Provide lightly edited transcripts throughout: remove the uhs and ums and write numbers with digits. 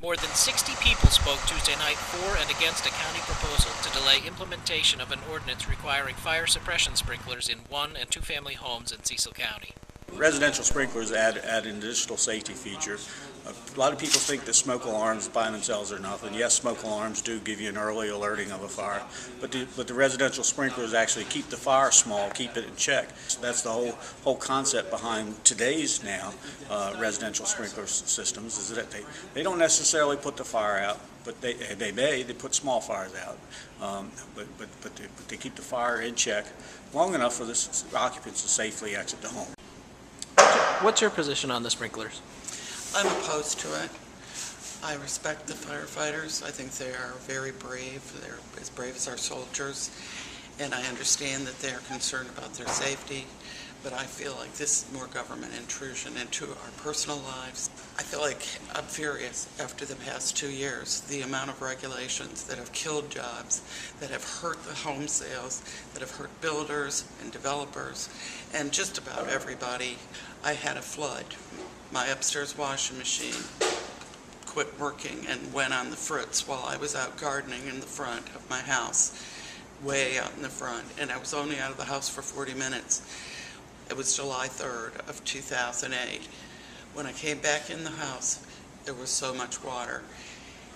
More than 60 people spoke Tuesday night for and against a county proposal to delay implementation of an ordinance requiring fire suppression sprinklers in one- and two-family homes in Cecil County. Residential sprinklers add an additional safety feature. A lot of people think that smoke alarms by themselves are nothing. Yes, smoke alarms do give you an early alerting of a fire, but the residential sprinklers actually keep the fire small, keep it in check. So that's the whole concept behind today's now residential sprinkler systems, is that they don't necessarily put the fire out, but they put small fires out, but they keep the fire in check long enough for the occupants to safely exit the home. What's your position on the sprinklers? I'm opposed to it. I respect the firefighters. I think they are very brave. They're as brave as our soldiers. And I understand that they are concerned about their safety. But I feel like this is more government intrusion into our personal lives. I feel like I'm furious after the past 2 years, the amount of regulations that have killed jobs, that have hurt the home sales, that have hurt builders and developers, and just about everybody. I had a flood. My upstairs washing machine quit working and went on the fritz while I was out gardening in the front of my house, way out in the front, and I was only out of the house for 40 minutes. It was July 3rd of 2008. When I came back in the house, there was so much water.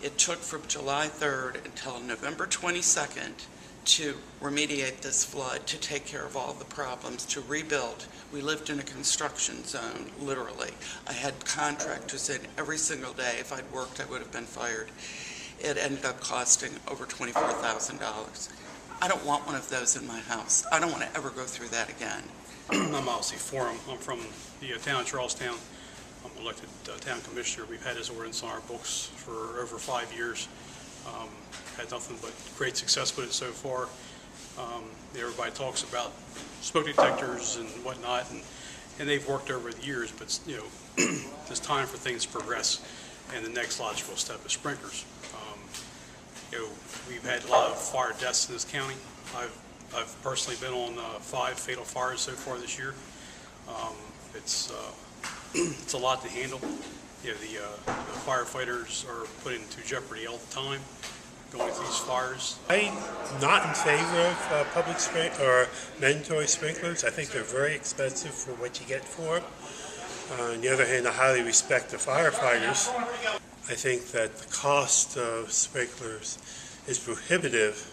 It took from July 3rd until November 22nd to remediate this flood, to take care of all the problems, to rebuild. We lived in a construction zone, literally. I had contractors in every single day. If I'd worked, I would have been fired. It ended up costing over $24,000. I don't want one of those in my house. I don't want to ever go through that again. I'm obviously for them. I'm from the town of Charlestown. I'm elected town commissioner. We've had this ordinance on our books for over 5 years. Had nothing but great success with it so far. Everybody talks about smoke detectors and whatnot, and they've worked over the years, but it's time for things to progress, and the next logical step is sprinklers. We've had a lot of fire deaths in this county. I've personally been on 5 fatal fires so far this year. It's a lot to handle. The firefighters are put into jeopardy all the time going through these fires. I'm not in favor of public or mandatory sprinklers. I think they're very expensive for what you get for them. On the other hand, I highly respect the firefighters. I think that the cost of sprinklers is prohibitive,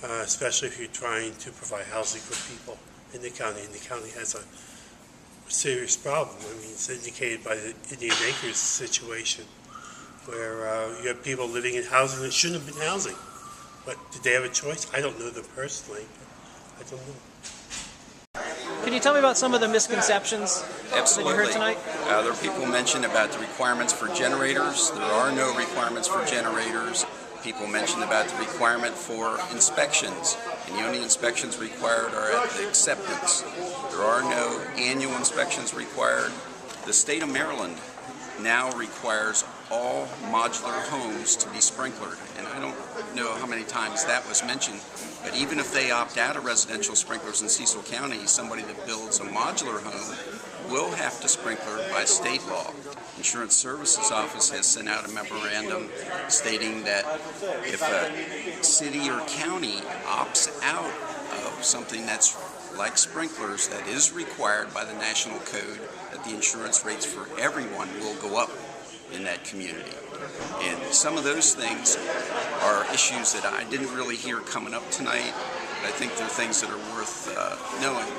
especially if you're trying to provide housing for people in the county, and the county has a serious problem. I mean, it's indicated by the Indian Acres situation, where you have people living in housing that shouldn't have been housing. But did they have a choice? I don't know them personally, but I don't know. Can you tell me about some of the misconceptions Absolutely. that you heard tonight? Other people mentioned about the requirements for generators. There are no requirements for generators. People mentioned about the requirement for inspections, and the only inspections required are at the acceptance. There are no annual inspections required. The state of Maryland now requires all modular homes to be sprinklered, and I don't know how many times that was mentioned, but even if they opt out of residential sprinklers in Cecil County, somebody that builds a modular home will have to sprinkler by state law. Insurance Services Office has sent out a memorandum stating that if a city or county opts out of something that's like sprinklers that is required by the national code, that the insurance rates for everyone will go up in that community. And some of those things are issues that I didn't really hear coming up tonight, but I think they're things that are worth knowing.